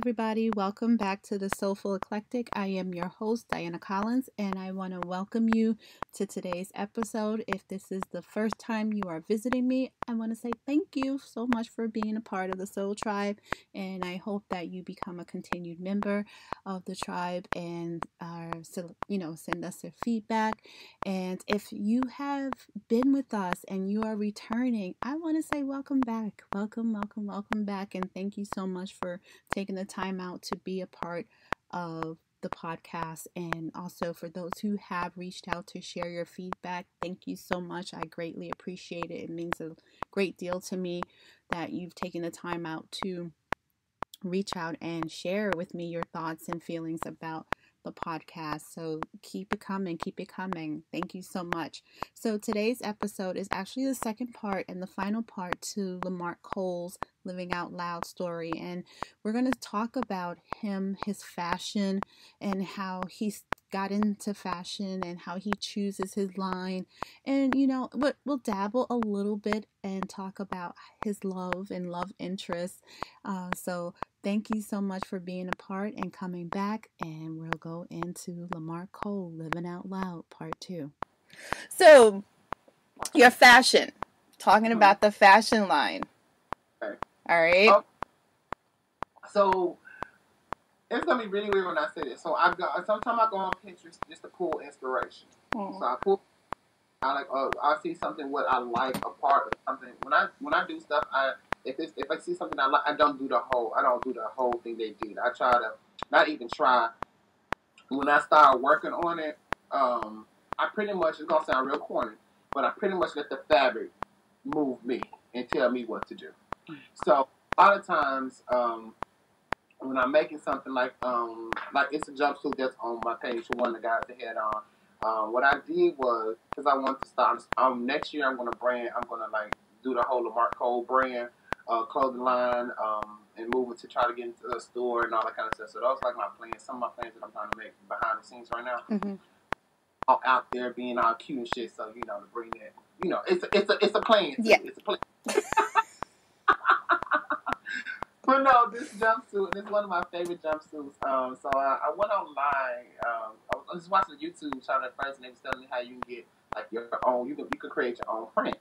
everybody. Welcome back to the Soulful Eclectic. I am your host, Diana Collins, and I want to welcome you to today's episode. If this is the first time you are visiting me, I want to say thank you so much for being a part of the Soul Tribe, and I hope that you become a continued member of the tribe and send us your feedback. And if you have been with us and you are returning, I want to say welcome back. Welcome back, and thank you so much for taking the time out to be a part of the podcast. And also for those who have reached out to share your feedback, thank you so much. I greatly appreciate it. It means a great deal to me that you've taken the time out to reach out and share with me your thoughts and feelings about the podcast. So keep it coming. Thank you so much. So today's episode is actually the second part and the final part to LaMark Cole's Living Out Loud story. And we're going to talk about him, his fashion, and how he's got into fashion and how he chooses his line. And, we'll dabble a little bit and talk about his love and love interests. So thank you so much for being a part and coming back. And we'll go into LaMark Cole, Living Out Loud, part 2. So, your fashion. Talking about the fashion line. Okay. All right. So it's gonna be really weird when I say this. So sometimes I go on Pinterest just to pull inspiration. Oh. So I see something what I like, a part of something. When I do stuff, if I see something I like, I don't do the whole thing they did. I try to not even try. When I start working on it, I pretty much, it's gonna sound real corny, but I pretty much let the fabric move me and tell me what to do. So a lot of times, when I'm making something like it's a jumpsuit that's on my page for one of the guys that had on. What I did was, because I want to start, next year I'm gonna do the whole LaMark Cole brand clothing line, and move it to try to get into the store and all that kind of stuff. So those like my plans, some of my plans that I'm trying to make behind the scenes right now. Mm-hmm. All out there being all cute and shit. So to bring that, it's a plan. Yeah. It's a plan. But no, this jumpsuit, this is one of my favorite jumpsuits. So I went online. I was just watching a YouTube channel at first, and they was telling me how you can get like your own. You can create your own print.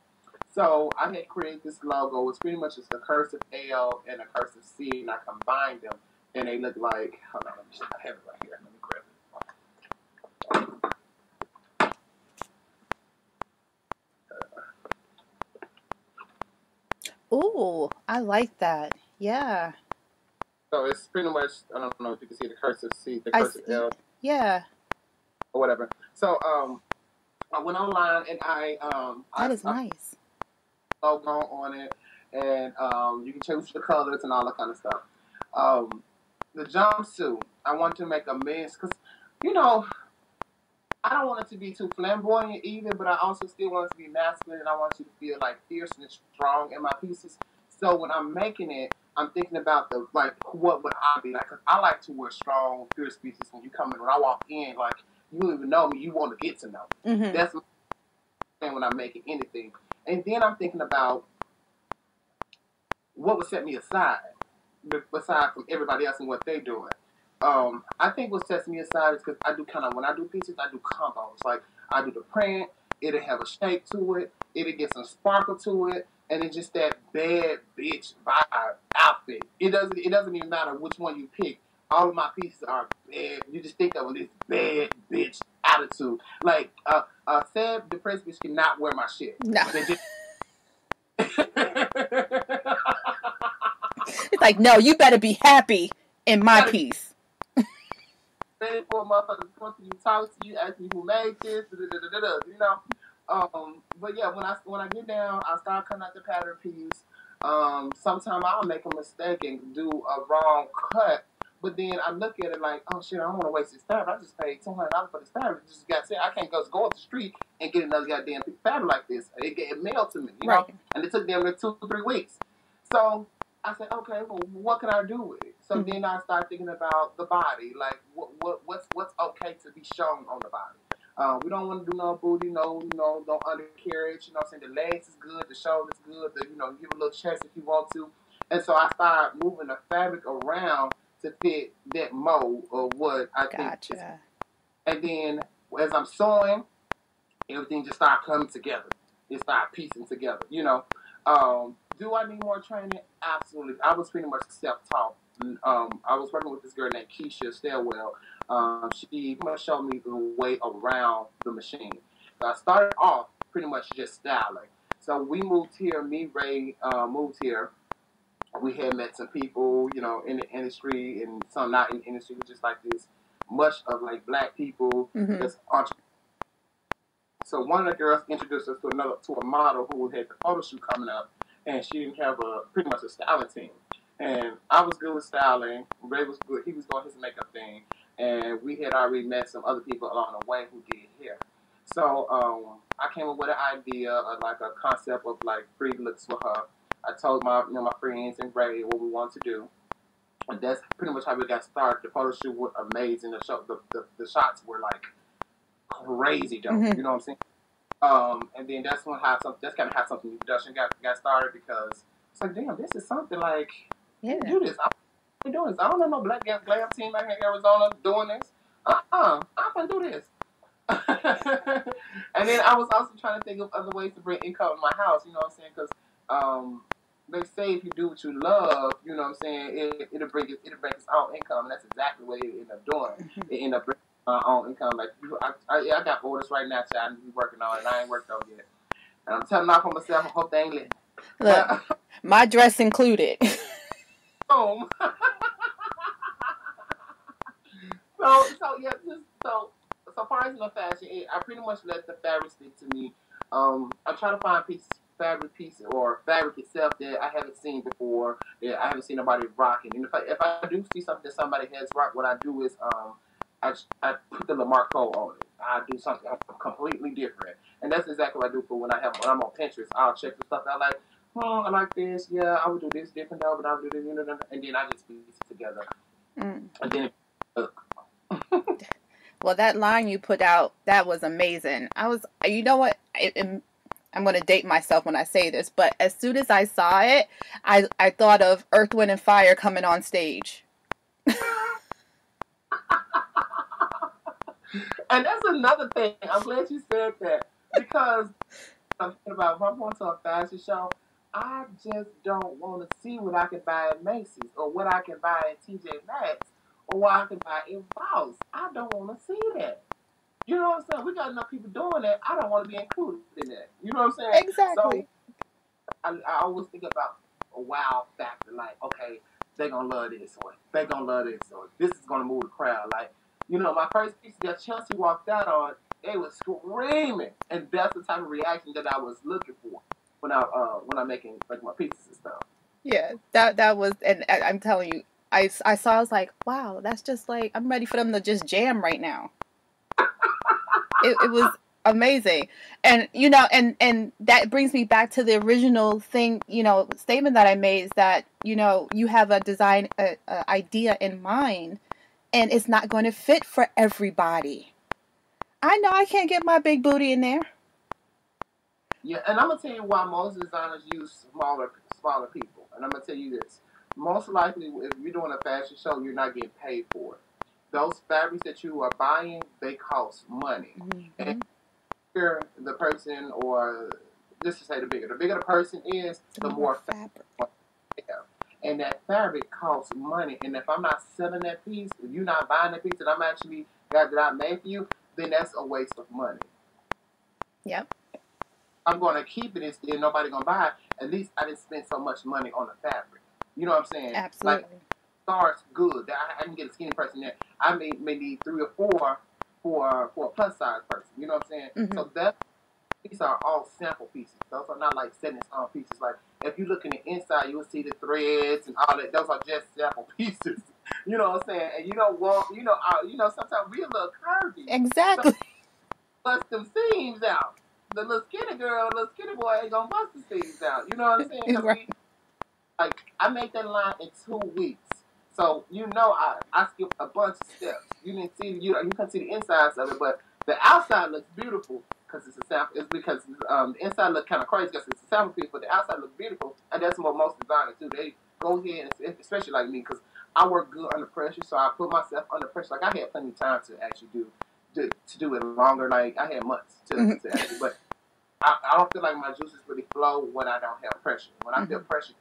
So I had created this logo. It's pretty much just a cursive L and a cursive C, and I combined them, and they look like. Hold on, I have it right here. Let me grab it. Ooh, I like that. Yeah. So it's pretty much, I don't know if you can see the cursive C, the cursive L. Yeah. Or whatever. So I went online and that is nice. Logo on it, and you can choose the colors and all that kind of stuff. The jumpsuit, I want to make a mix because, I don't want it to be too flamboyant either, but I also still want it to be masculine, and I want you to feel like fierce and strong in my pieces. So when I'm making it, I'm thinking about what would I be like? Cause I like to wear strong, fierce pieces when you come in. When I walk in, like you don't even know me, you want to get to know me. Mm-hmm. That's my thing when I'm making anything. And then I'm thinking about what would set me aside from everybody else and what they're doing. I think what sets me aside is because when I do pieces, I do combos. Like, I do the print, it'll have a shape to it, it'll get some sparkle to it, and it's just that bad bitch vibe outfit. It doesn't even matter which one you pick. All of my pieces are bad. You just think of this bad bitch attitude. Like, sad, depressed bitch cannot wear my shit. No. It's like, no, you better be happy in my piece. Ready for a motherfucker to come to you, talk to you, ask me who made this, But yeah, when I get down, I start cutting out the pattern piece. Sometimes I'll make a mistake and do a wrong cut, but then I look at it like, oh shit, I don't want to waste this fabric. I just paid $200 for this fabric. Just got said, I can't just go up the street and get another goddamn piece of fabric like this. It mailed to me, right. And it took them 2-3 weeks. So I said, okay, well, what can I do with it? So then I start thinking about the body, like what's okay to be shown on the body. We don't want to do no booty, no undercarriage. I'm saying? The legs is good, the shoulders good. Give a little chest if you want to. And so I start moving the fabric around to fit that mold of what I think is. Gotcha. And then as I'm sewing, everything just started coming together. It started piecing together, you know. Do I need more training? Absolutely. I was pretty much self-taught. I was working with this girl named Keisha Stairwell. She pretty much showed me the way around the machine. So I started off pretty much just styling. So we moved here. Me, Ray, moved here. We had met some people, you know, in the industry and some not in the industry, just like this much of like black people. That's So one of the girls introduced us to a model who had the photo shoot coming up, and she didn't have pretty much a styling team. And I was good with styling. Ray was good. He was doing his makeup thing, and we had already met some other people along the way who did hair. So I came up with an idea of like a concept of like free looks for her. I told my friends and Ray what we wanted to do, and that's pretty much how we got started. The photo shoot was amazing. The shots were like crazy dope. You know what I'm saying? And then that's kind of how something new production got started, because it's like, damn, this is something like, do this. I'm doing this. I don't know no black glam team out here in Arizona doing this. I'm gonna do this. And then I was also trying to think of other ways to bring income in my house. You know what I'm saying? Because they say if you do what you love, you know what I'm saying, it'll bring its own income, and that's exactly what it ended up doing. It ended up bringing my own income. Like I got orders right now, so I need to be working on it. I ain't worked on it yet, and I'm telling off on myself. I hope they ain't letting. Look, my dress included. Boom. So far as the fashion, I pretty much let the fabric speak to me. I try to find fabric itself that I haven't seen before, that I haven't seen nobody rocking. And if I do see something that somebody has rocked, what I do is I put the LaMark code on it. I do something completely different, and that's exactly what I do for when I'm on Pinterest. I'll check the stuff out, like, I like this. Yeah, I would do this different though, but I would do this, and then I just piece it together. And then Well, that line you put out, that was amazing. You know what? I'm going to date myself when I say this, but as soon as I saw it, I thought of Earth, Wind, and Fire coming on stage. And that's another thing. I'm glad you said that, because I'm thinking about if I'm going to a fashion show, I just don't want to see what I can buy at Macy's or what I can buy at TJ Maxx or what I can buy in Ross. I don't want to see that. You know what I'm saying? We got enough people doing that. I don't want to be included in that. You know what I'm saying? Exactly. So I always think about a wow factor. Like, okay, they're going to love this, or they're going to love this, or this is going to move the crowd. Like, my first piece that Chelsea walked out on, they was screaming. And that's the type of reaction that I was looking for when I'm making like my pieces and stuff. Yeah, that was, and I'm telling you, I saw, I was like, wow, that's just like, I'm ready for them to just jam right now. It was amazing. And, and that brings me back to the original thing, statement that I made, is that, you have a design idea in mind, and it's not going to fit for everybody. I know I can't get my big booty in there. Yeah, and I'm going to tell you why most designers use smaller people. And I'm going to tell you this. Most likely, if you're doing a fashion show, you're not getting paid for it. Those fabrics that you are buying, they cost money. And bigger the person, or just to say the bigger the person is, the more fabric. And that fabric costs money. And if I'm not selling that piece, if you're not buying that piece that I'm actually got that I made for you, then that's a waste of money. Yep. I'm going to keep it and nobody going to buy it. At least I didn't spend so much money on the fabric. You know what I'm saying? Absolutely. Like, starts good. I can get a skinny person there. I may need 3 or 4 for a plus size person. You know what I'm saying? So these are all sample pieces. Those are not like set in stone pieces. Like, if you look in the inside, you'll see the threads and all that. Those are just sample pieces. You know what I'm saying? And you don't want, sometimes we're a little curvy. Exactly. So bust them seams out. The little skinny boy ain't gonna bust the seams out. You know what I'm saying? Right. I made that line in 2 weeks. So, I skipped a bunch of steps. You didn't see, you couldn't see the insides of it, but the outside looks beautiful because it's a sample. It's because the inside look kind of crazy because it's a sample piece, but the outside looks beautiful, and that's what most designers do. They go ahead, and especially like me, because I work good under pressure, so I put myself under pressure. Like, I had plenty of time to actually do it longer. Like, I had months to actually, but I don't feel like my juices really flow when I don't have pressure. When I feel pressure,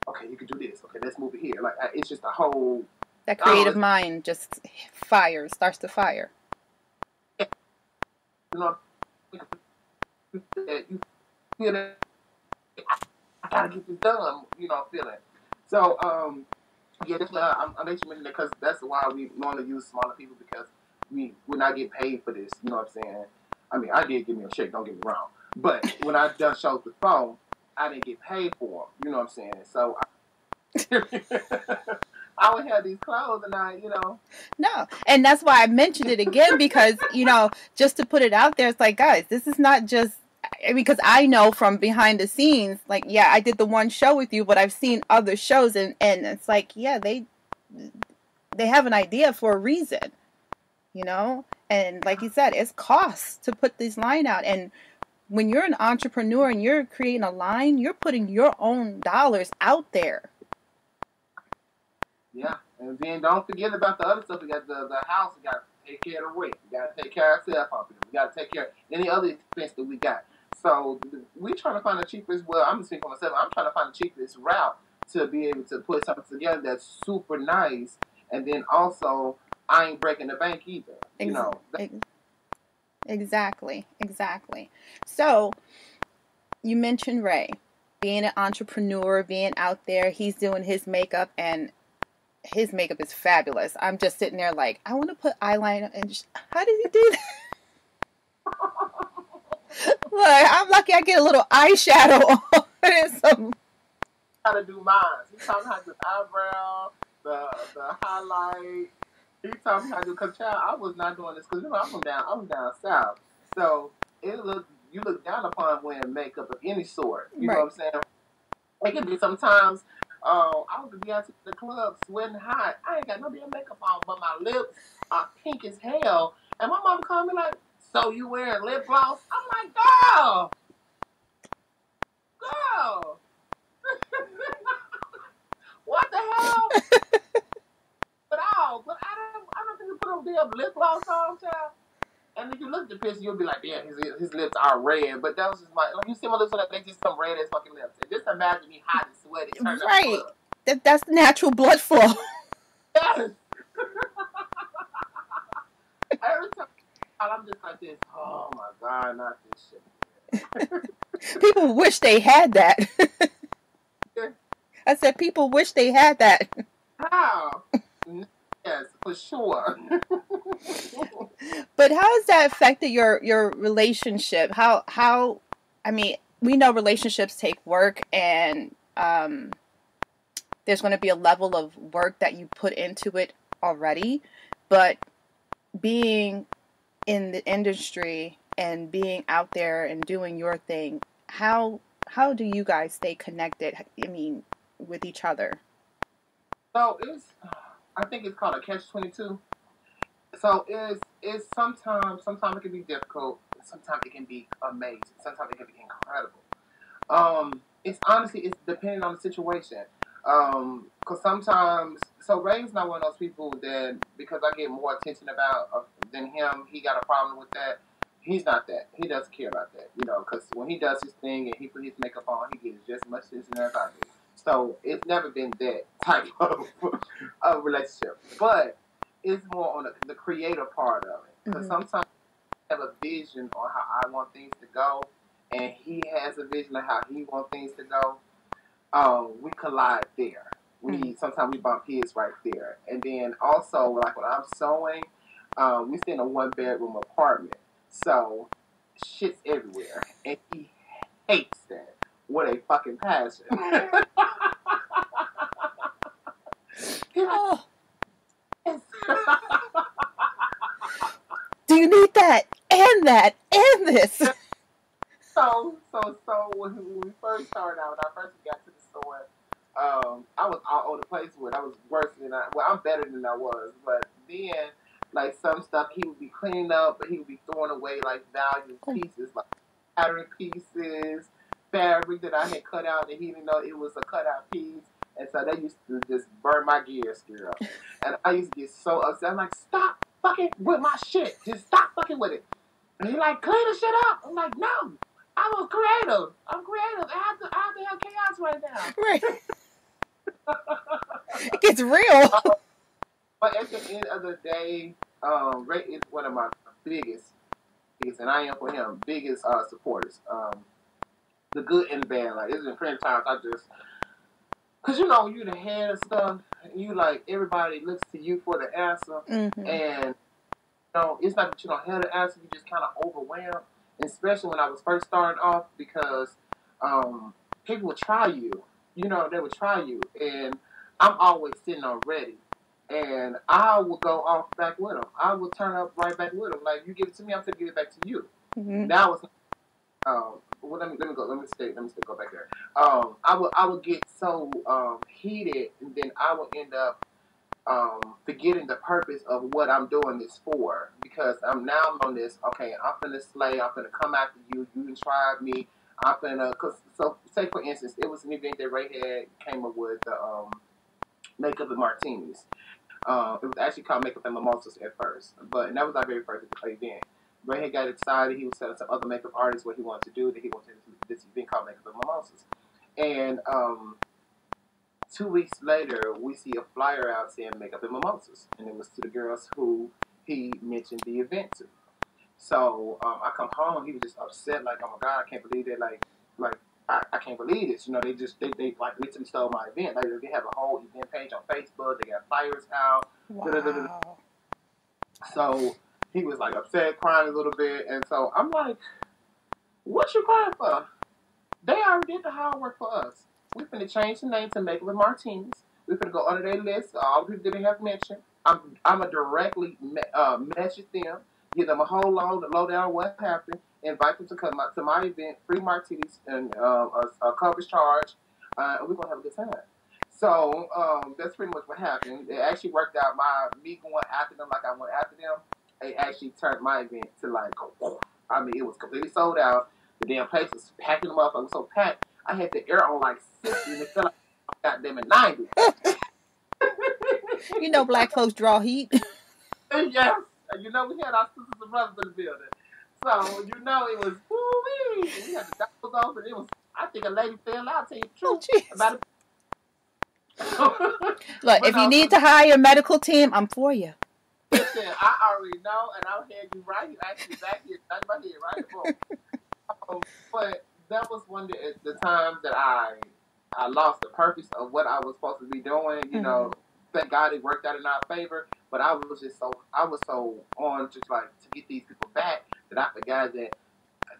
okay, you can do this. Okay, let's move it here. Like, it's just a whole... That creative mind just starts to fire. You know, you feel that I gotta get this done. You know, feeling. So, yeah, that's why I let you mention that, because that's why we normally use smaller people, because we're not getting paid for this. You know what I'm saying? I mean, I did give me a check. Don't get me wrong. But when I done shows the phone, I didn't get paid for them. You know what I'm saying? So I would have these clothes, and No, and that's why I mentioned it again, because just to put it out there, it's like, guys, this is not just. Because I know from behind the scenes, like, yeah, I did the one show with you, but I've seen other shows, and it's like, yeah, they have an idea for a reason, and like you said, it's costs to put this line out. And when you're an entrepreneur and you're creating a line, you're putting your own dollars out there. Yeah, and then don't forget about the other stuff. We got the house. We got to take care of the rent. We got to take care of our cell phone. We got to take care of any other expense that we got. So we trying to find the cheapest. Well, I'm speaking for myself. I'm trying to find the cheapest route to be able to put something together that's super nice, and then also I ain't breaking the bank either. Exactly. So you mentioned Ray being an entrepreneur, being out there. He's doing his makeup, and his makeup is fabulous. I'm just sitting there like, I want to put eyeliner, and how did he do that? Look, I'm lucky I get a little eyeshadow on and some. How to do mine? He taught me how to do eyebrow, the highlight. He taught me how to do. Cause child, I was not doing this, cause I'm down south, so you look down upon wearing makeup of any sort. You know what I'm saying? It can be sometimes. I would be out to the club sweating hot. I ain't got no damn makeup on, but my lips are pink as hell. And my mom called me like, "So you wearing lip gloss?" I'm like, "Girl." What the hell? But I don't think you put on damn lip gloss on, child. And if you look at the picture, you'll be like, "Yeah, his lips are red." But that was just like you see my lips, like they just some red ass fucking lips. And just imagine me hot and sweaty, turned right. That's natural blood flow. Yes. Every time I'm just like this. Oh my God, not this shit. People wish they had that. I said people wish they had that. How? Yes, for sure. But how has that affected your relationship? How I mean, we know relationships take work, and there's going to be a level of work that you put into it already, but being in the industry and being out there and doing your thing, how do you guys stay connected? I mean, with each other? So I think it's called a catch-22. So it's sometimes it can be difficult. Sometimes it can be amazing. Sometimes it can be incredible. It's depending on the situation. Cause sometimes, so Ray's not one of those people that, because I get more attention than him, he got a problem with that. He's not that. He doesn't care about that, cause when he does his thing and he put his makeup on, he gets just as much attention as I do. So it's never been that type of relationship. But it's more on the creative part of it. Because sometimes I have a vision on how I want things to go, and he has a vision of how he wants things to go. We collide there. Sometimes we bump heads right there. And then also, like when I'm sewing, we stay in a 1-bedroom apartment. So shit's everywhere. And he hates that. What a fucking passion. Oh. Do you need that and that and this? So when we first started out, when I first got to the store, I was all over the place with it. I was worse than I'm better than I was. But then, like, some stuff he would be cleaning up, but he would be throwing away, like, valuable pieces, like pattern pieces, fabric that I had cut out, and he didn't know it was a cut out piece. And so they used to just burn my gears, girl. And I used to get so upset. I'm like, stop fucking with my shit. Just stop fucking with it. And he's like, clean the shit up. I'm like, no. I was creative. I'm creative. I have to have chaos right now. Right. It gets real. But at the end of the day, Ray is one of my biggest, and I am for him, biggest supporters. The good and the bad. Like, it's been plenty of times I just, because you know, you the head of stuff, and you like, everybody looks to you for the answer. Mm-hmm. And, you know, it's not that you don't have the answer, you just kind of overwhelmed. Especially when I was first starting off, because people would try you. You know, they would try you. And I'm always sitting on ready. And I will go off back with them. I will turn up right back with them. Like, you give it to me, I'm going to give it back to you. Mm-hmm. That was, well, let me go back there. I would get so heated, and then I would end up forgetting the purpose of what I'm doing this for. Because I'm on this, okay, I'm finna slay, I'm finna come after you, you can try me, I'm finna, so say for instance, it was an event that Ray had came up with, Makeup and Martinis. It was actually called Makeup and Mimosas at first, but that was our very first event. Ray had got excited. He was telling some other makeup artists what he wanted to do. That he wanted to do this event called Makeup and Mimosas. And 2 weeks later, we see a flyer out saying Makeup and Mimosas, and it was to the girls who he mentioned the event to. So I come home. He was just upset, like, oh my God, I can't believe that, like I can't believe this. You know, they like literally stole my event. Like, they have a whole event page on Facebook. They got flyers out. Wow. So he was like upset, crying a little bit, and so I'm like, "What you crying for? They already did the hard work for us. We finna change the name to Makeup and Martinis. We finna go under their list. All the people that they have mentioned. I'm gonna directly message them, give them a whole lowdown on what happened." Invite them to come out to my event, free martinis and a coverage charge, and we're gonna have a good time. So that's pretty much what happened. It actually worked out. Me going after them like I went after them, it actually turned my event to like, I mean, it was completely sold out. The damn place was packing them up. I was so packed. I had the air on like 60, and it felt like I got them at 90. You know, black folks draw heat. Yes, you know, we had our sisters and brothers in the building. So, you know, it was, woo-wee. We had the doors open. It was, I think a lady fell out, tell you the truth. About it. Look, if you need to hire a medical team, I'm for you. Listen, I already know, and I'll have you right here, actually back here, back my head, right? But that was one of the times that I lost the purpose of what I was supposed to be doing. You know, thank God it worked out in our favor. But I was so on just like to get these people back that I forgot that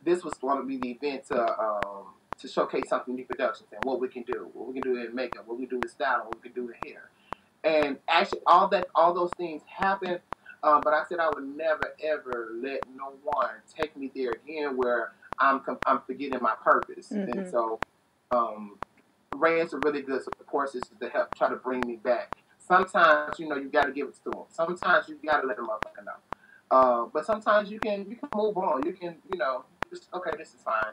this was going to be the event to showcase something new productions and what we can do in makeup, what we can do in styling, what we can do in hair. And actually, all those things happened. But I said I would never ever let no one take me there again where I'm forgetting my purpose. Mm-hmm. And so, Ray is a really good support system to help try to bring me back. Sometimes, you know, you got to give it to them. Sometimes you got to let them motherfucker know. But sometimes you can move on. You can, you know, just, okay, this is fine.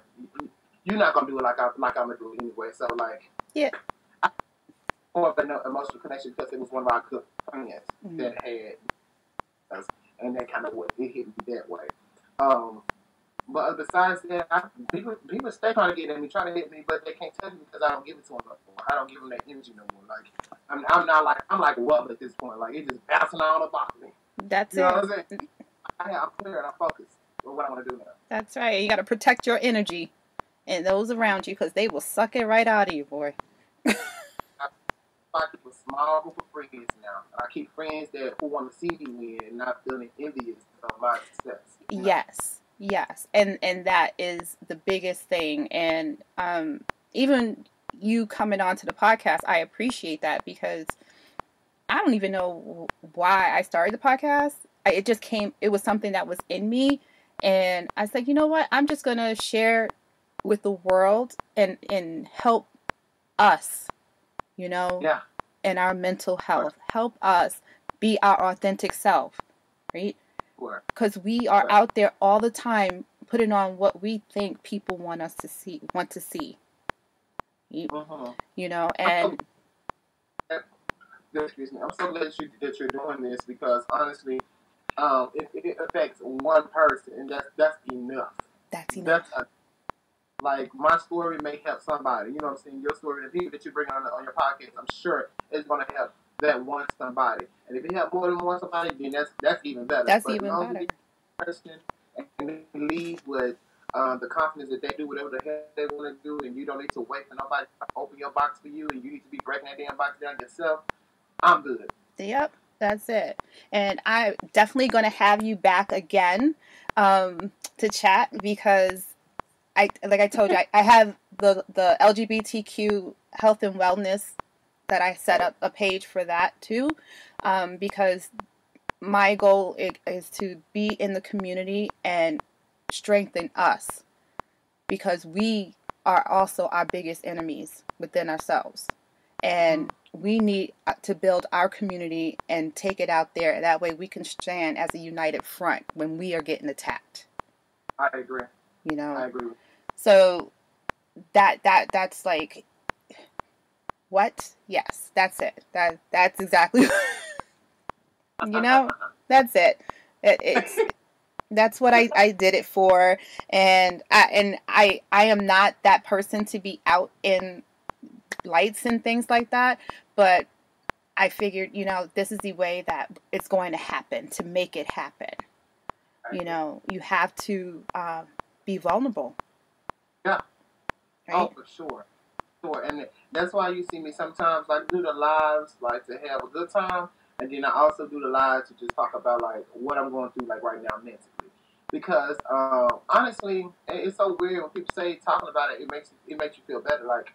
You're not gonna do it like I'm gonna do it anyway. So like, yeah, more of an emotional connection because it was one of our good friends that had, and that kind of it hit me that way. But besides that, people stay trying to get at me, trying to hit me, but they can't touch me because I don't give it to them no more. I don't give them that energy no more. Like I'm like rubber at this point. Like it's just bouncing all about me. That's you know what I'm saying? I'm clear and I'm focused on what I want to do now. That's right. You got to protect your energy and those around you because they will suck it right out of you, boy. I keep a small group of friends now. I keep friends who want to see me win and not feeling envious of my success. You know? Yes. And that is the biggest thing. And even you coming on to the podcast, I appreciate that because I don't even know why I started the podcast. It just came, it was something that was in me. And I was like, you know what? I'm just going to share with the world and help us, you know, and our mental health. Help us be our authentic self, right? Because we are out there all the time putting on what we think people want to see. You know, and excuse me. I'm so glad that you're doing this because honestly, it affects one person, and that's enough. That's enough. Like my story may help somebody. You know what I'm saying? Your story, the people that you bring on your podcast, I'm sure it's going to help that one somebody. And if it helps more than one somebody, then that's even better. That's even better. Person and they leave with the confidence that they do whatever the hell they want to do, and you don't need to wait for nobody to open your box for you, and you need to be breaking that damn box down yourself. I'm good. Yep, that's it. And I'm definitely going to have you back again to chat because like I told you, I have the LGBTQ health and wellness that I set up a page for that too, because my goal is to be in the community and strengthen us because we are also our biggest enemies within ourselves. And we need to build our community and take it out there. That way we can stand as a united front when we are getting attacked. I agree. You know? I agree. So that's like, what? Yes, that's it. That's exactly, you know, that's it. It's that's what I did it for. And I am not that person to be out in lights and things like that, but I figured, you know, this is the way that it's going to happen, to make it happen. You know, you have to be vulnerable. Yeah. Right? Oh, for sure. And that's why you see me sometimes like do the lives like to have a good time, and then I also do the lives to just talk about like what I'm going through like right now mentally. Because honestly, it's so weird when people say talking about it, it makes you feel better. Like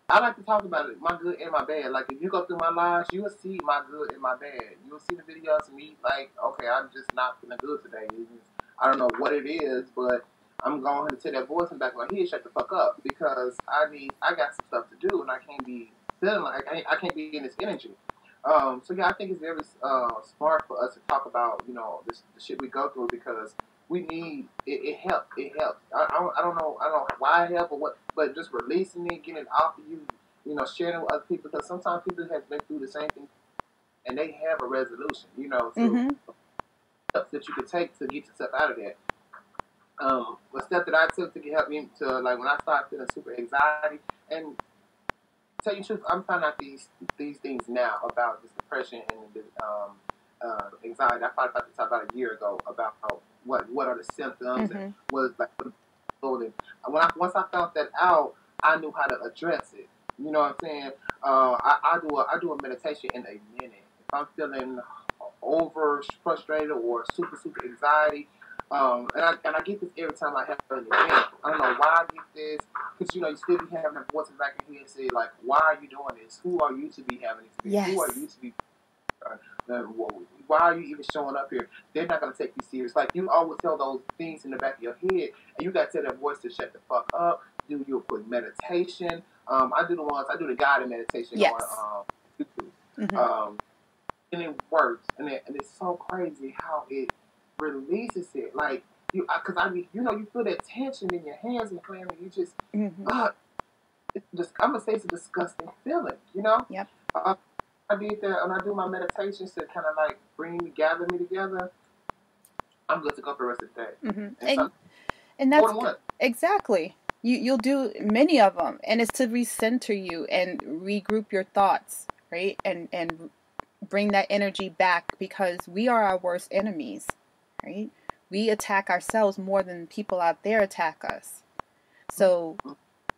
I like to talk about it, my good and my bad. Like if you go through my lives, you will see my good and my bad. You will see the videos of me like, okay, I'm just not feeling good today. I don't know what it is, but I'm going to tell that voice in the back of my head, shut the fuck up, because I got some stuff to do, and I can't be feeling like I can't be in this energy. So yeah, I think it's very smart for us to talk about, you know, the shit we go through because we need it. It helps. It helps. I don't know why it helps or what, but just releasing it, getting it off of you, you know, sharing it with other people because sometimes people have been through the same thing and they have a resolution, you know, to steps that you could take to get yourself out of that. The step that I took to help me to like when I started feeling super anxiety, and tell you the truth, I'm finding out these things now about this depression and the anxiety. I found out this about a year ago about what are the symptoms and what like once I found that out, I knew how to address it. You know what I'm saying? I do a meditation in a minute. If I'm feeling over frustrated or super anxiety. And I get this every time I have an event. I don't know why I get this, because you know you still be having that voice in the back of your head say like, "Why are you doing this? Who are you to be having this? Yes. Who are you to be? Why are you even showing up here? They're not gonna take you serious. Like you always tell those things in the back of your head, and you gotta tell that voice to shut the fuck up. Do your quick meditation. I do the guided meditation on YouTube. And it works, and it's so crazy how it releases it, like you, because you know, you feel that tension in your hands and feeling, you just, I'm gonna say it's a disgusting feeling, you know. Yep. I did that, and I do my meditations to kind of like gather me together. I'm good to go for the rest of the day. And that's exactly. You'll do many of them, and it's to recenter you and regroup your thoughts, right, and bring that energy back because we are our worst enemies. Right? We attack ourselves more than people out there attack us. So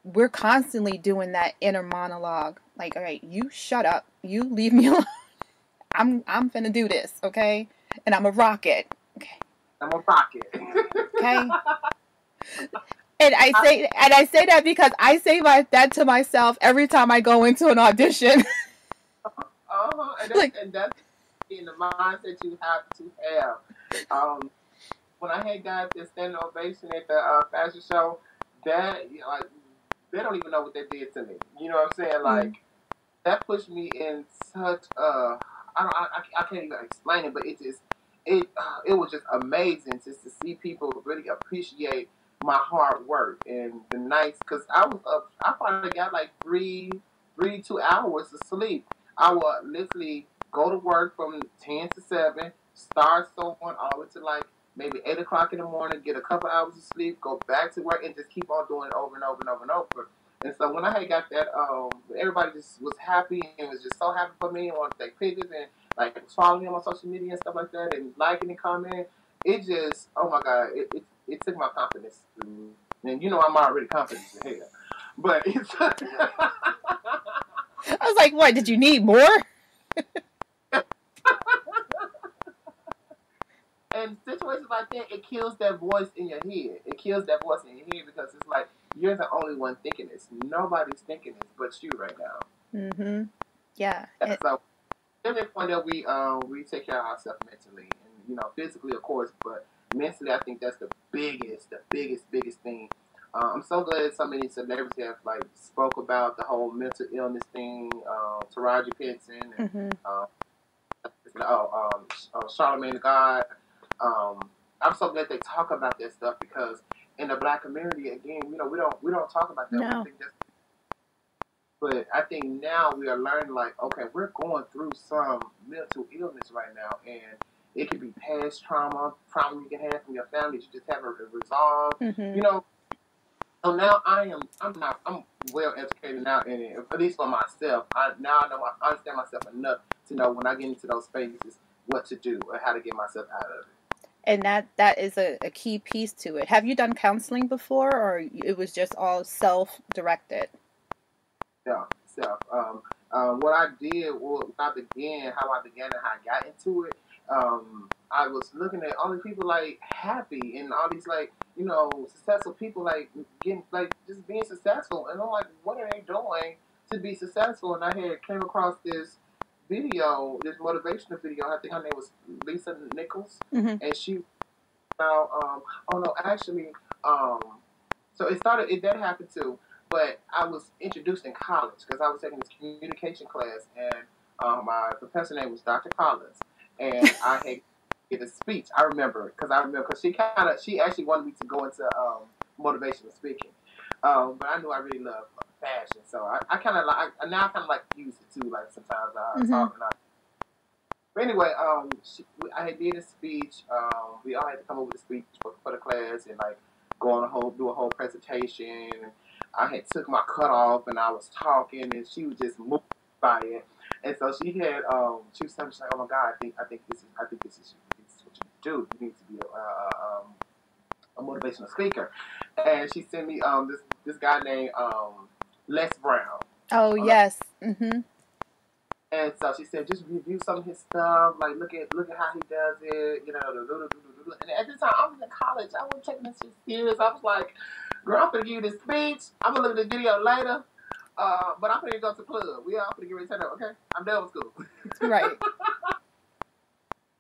we're constantly doing that inner monologue. Like, all right, you shut up. You leave me alone. I'm finna do this, okay? And I'm a rocket. Okay. I'm a rocket. Okay. And I say that because I say that to myself every time I go into an audition. And that's in the mindset you have to have. When I had guys that standing ovation at the fashion show, that you know, like, they don't even know what that did to me. You know what I'm saying? Like that pushed me in such I can't even explain it, but it was just amazing just to see people really appreciate my hard work and the nights, because I was up. I probably got like 3 to 2 hours of sleep. I would literally go to work from 10 to 7, start sewing all the way to like maybe 8 o'clock in the morning, get a couple hours of sleep, go back to work, and just keep on doing it over and over and over and over. And so when I had got that, everybody just was happy and was just so happy for me and wanted to take pictures and like following me on social media and stuff like that and liking and commenting. It just, oh my God, it took my confidence. And you know I'm already confident as hell. But it's... I was like, what, did you need more? And situations like that, it kills that voice in your head. It kills that voice in your head because it's like, you're the only one thinking this. Nobody's thinking this but you right now. Mm-hmm. Yeah. So, every point that we take care of ourselves mentally and, physically, of course, but mentally, I think that's the biggest thing. I'm so glad so many celebrities have like spoke about the whole mental illness thing. Taraji Henson and Charlamagne the God. I'm so glad they talk about that stuff because in the Black community, again, we don't talk about that. No. But I think now we are learning, like, okay, we're going through some mental illness right now, and it could be past trauma you can have from your family that you just haven't resolved. Mm-hmm. So now I'm well educated now, and at least for myself, I understand myself enough to know when I get into those spaces what to do or how to get myself out of it. And that is a key piece to it. Have you done counseling before, or it was just all self-directed? Yeah, self. What I did was how I began and how I got into it. I was looking at all these people like happy and all these like successful people like getting like just being successful, and I'm like, what are they doing to be successful? And I had came across this video, this motivational video. I think her name was Lisa Nichols, and she about so that happened too. But I was introduced in college because I was taking this communication class, and my professor name was Dr. Collins, and I had given a speech. I remember because she actually wanted me to go into motivational speaking, but I knew I really loved fashion, so I kind of like use it too. Like sometimes I talk and But anyway, I had did a speech. We all had to come up with a speech for the class and like do a whole presentation. I had took my cut off and I was talking, and she was just moved by it. And so she had she was like, "Oh my God, I think this is what you do. You need to be a motivational speaker." And she sent me this guy named Les Brown. Oh yes. Mm-hmm. And so she said, just review some of his stuff, like look at how he does it, And at the time, I was in college. I wasn't taking this shit serious. I was like, girl, I'm gonna give you this speech. I'm gonna look at this video later. But I'm gonna go to the club. We all gonna get ready to turn up, okay? I'm done with school. Right.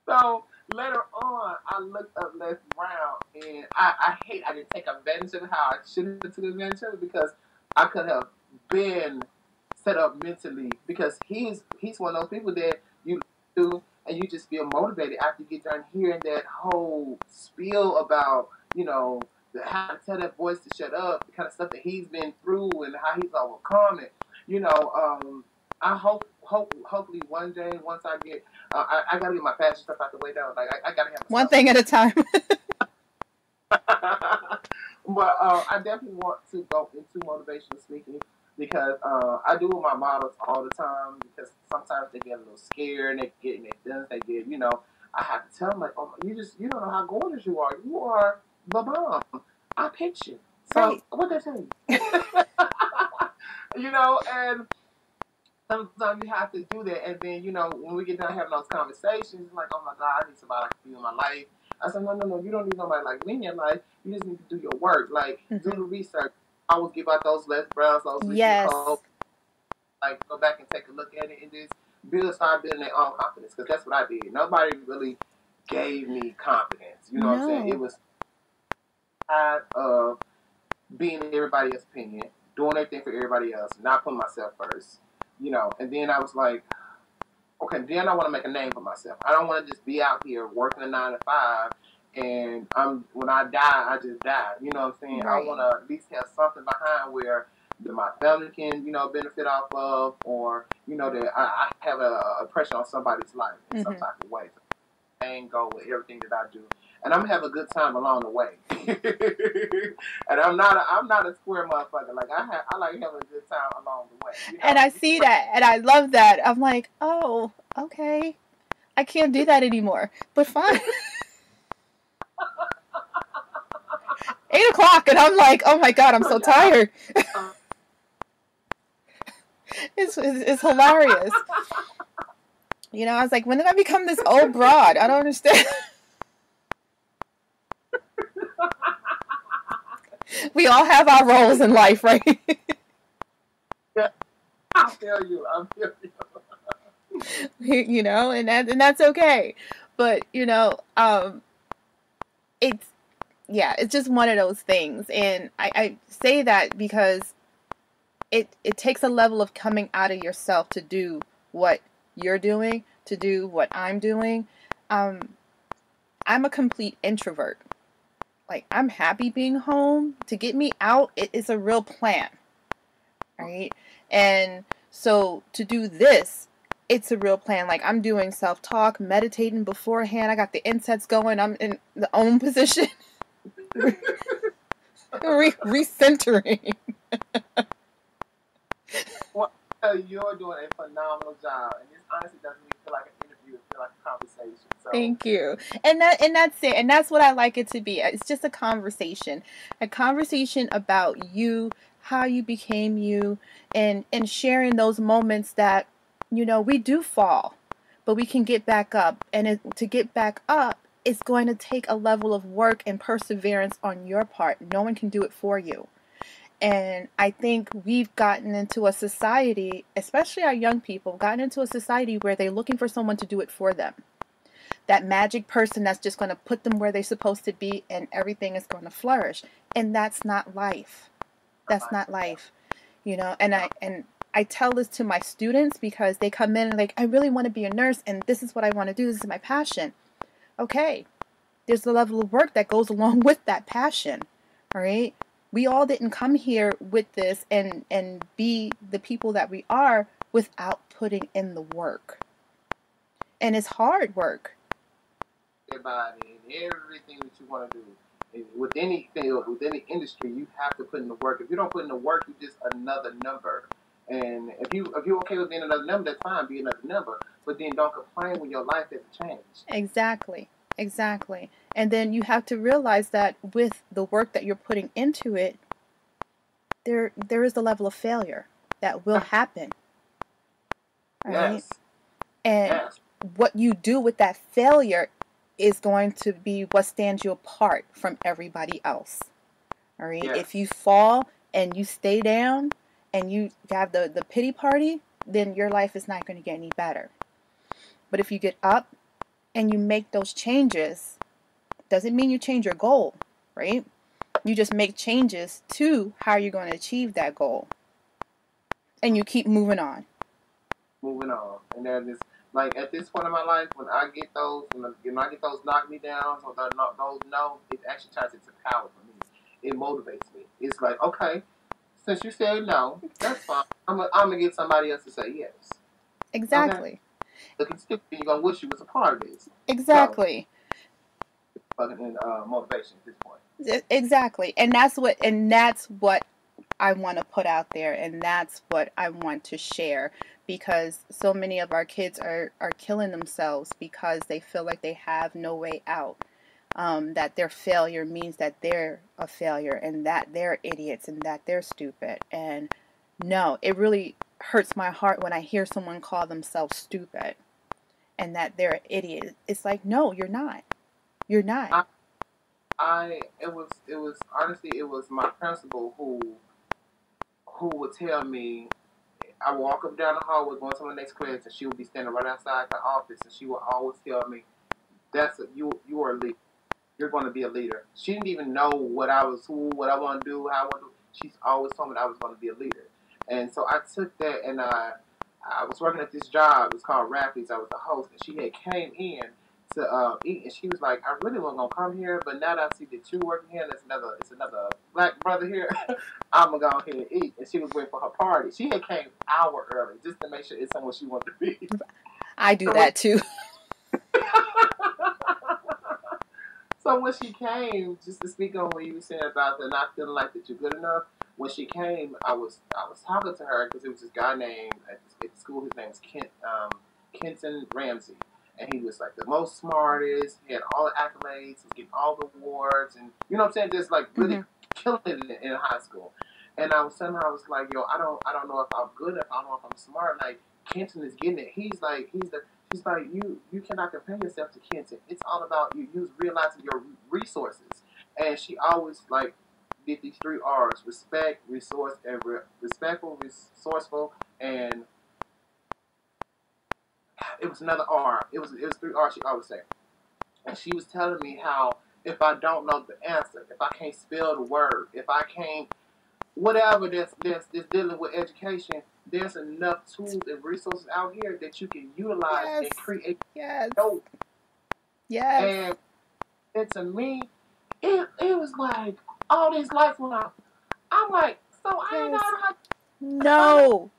So later on, I looked up Les Brown, and I didn't take advantage of how I should have taken advantage of it because I could have been set up mentally, because he's one of those people that you do and you just feel motivated after you get done hearing that whole spiel about how to tell that voice to shut up, the kind of stuff that he's been through and how he's overcome it. I hopefully one day, once I get I gotta get my fashion stuff out the way though. Like I gotta have one thing at a time. But I definitely want to go into motivational speaking because I do with my models all the time, because sometimes they get a little scared and they get in their feelings. They get, I have to tell them like, oh, you don't know how gorgeous you are. You are the bomb. I picked you. So Right. what they say? And sometimes you have to do that. And then, when we get done having those conversations, it's like, oh my God, I need somebody I can be in my life. I said, no, you don't need nobody like me in your life. You just need to do your work. Like, do the research. I always give out those Les Browns, those Yes. Like, go back and take a look at it and just start building their own confidence. Because that's what I did. Nobody really gave me confidence. You know what I'm saying? It was tired of being in everybody else's opinion, doing everything for everybody else, not putting myself first. And then I was like, okay, then I want to make a name for myself. I don't want to just be out here working a 9 to 5, and when I die, I just die. You know what I'm saying? Right. I want to at least have something behind where that my family can, benefit off of, or, that I have a pressure on somebody's life in some type of way. So and go with everything that I do, and I'm gonna have a good time along the way. And I'm not a square motherfucker. Like I like having a good time along the way. And I see that, and I love that. I'm like, oh, okay, I can't do that anymore, but fine. 8 o'clock, and I'm like, oh my god, I'm so tired. It's hilarious. I was like, when did I become this old broad? I don't understand. We all have our roles in life, right? Yeah, I feel you. And that's okay. But it's just one of those things, and I say that because it takes a level of coming out of yourself to do what you're doing, to do what I'm doing. I'm a complete introvert. Like, I'm happy being home. To get me out, it is a real plan, right? And so to do this, it's a real plan. Like, I'm doing self-talk, meditating beforehand. I got the insets going. I'm in the OM position. Recentering. Well, you're doing a phenomenal job, and this honestly doesn't even feel like an interview; it feels like a conversation. So. Thank you, and that's it, and that's what I like it to be. It's just a conversation about you, how you became you, and sharing those moments that we do fall, but we can get back up, and to get back up, it's going to take a level of work and perseverance on your part. No one can do it for you. And I think we've gotten into a society, especially our young people, gotten into a society where they're looking for someone to do it for them. That magic person that's just going to put them where they're supposed to be and everything is going to flourish. And that's not life. That's not life. And I tell this to my students because they come in and like, I really want to be a nurse and this is what I want to do. This is my passion. Okay. There's a level of work that goes along with that passion. All right. We all didn't come here with this and be the people that we are without putting in the work. And it's hard work. Everybody and everything that you want to do. With any field, with any industry, you have to put in the work. If you don't put in the work, you're just another number. And if you're okay with being another number, that's fine, be another number. But then don't complain when your life hasn't changed. Exactly. And then you have to realize that with the work that you're putting into it, there is a level of failure that will happen. Right? Yes. And what you do with that failure is going to be what stands you apart from everybody else. All right? Yes. If you fall and you stay down and you have the pity party, then your life is not going to get any better. But if you get up and you make those changes, doesn't mean you change your goal, right? You just make changes to how you're going to achieve that goal. And you keep moving on. And then this, like at this point in my life, when I get those, when I get those knock me downs or those no, it actually turns into power for me. It motivates me. It's like, okay, since you said no, that's fine. I'm gonna get somebody else to say yes. Exactly. Okay? You're gonna wish you was a part of this. Exactly. So, motivation at this point. Exactly, and that's what I want to put out there, and that's what I want to share, because so many of our kids are killing themselves because they feel like they have no way out. That their failure means that they're a failure and that they're idiots and that they're stupid. And no, it really hurts my heart when I hear someone call themselves stupid and that they're an idiot. It's like, no, you're not. You're not. It was honestly, it was my principal who would tell me, I would walk up down the hallway going to my next class, and she would be standing right outside the office, and she would always tell me, you are a leader. You're going to be a leader. She didn't even know what I want to do, how I want to do. She's always told me that I was going to be a leader. And so I took that, and I was working at this job. It was called Rapids. I was the host, and she had came in to eat, and she was like, I really wasn't going to come here, but now that I see that you're working here, it's another black brother here, I'm gonna go ahead and eat. And she was waiting for her party. She had came an hour early just to make sure it's somewhere she wanted to be. I do that too. So when she came, just to speak on what you were saying about the not feeling like that you're good enough, when she came, I was talking to her because it was this guy named at school. His name was Kenton Ramsey, and he was like the most smartest. He had all the accolades. He was getting all the awards, and you know what I'm saying, just like really killing it in high school. And I was telling her, I was like, yo, I don't know if I'm good enough. I don't know if I'm smart. Like Kenton is getting it. She's like, you cannot compare yourself to Kenton. It's all about you realizing your resources. And she always like did these 3 R's: respect, resource, and respectful, resourceful, and it was another R. It was 3 R's she always said. And she was telling me how if I don't know the answer, if I can't spell the word, if I can't whatever that's dealing with education, there's enough tools and resources out here that you can utilize and create. Yes. And to me, it was like all these lights went off. I'm like, so I ain't know how. No.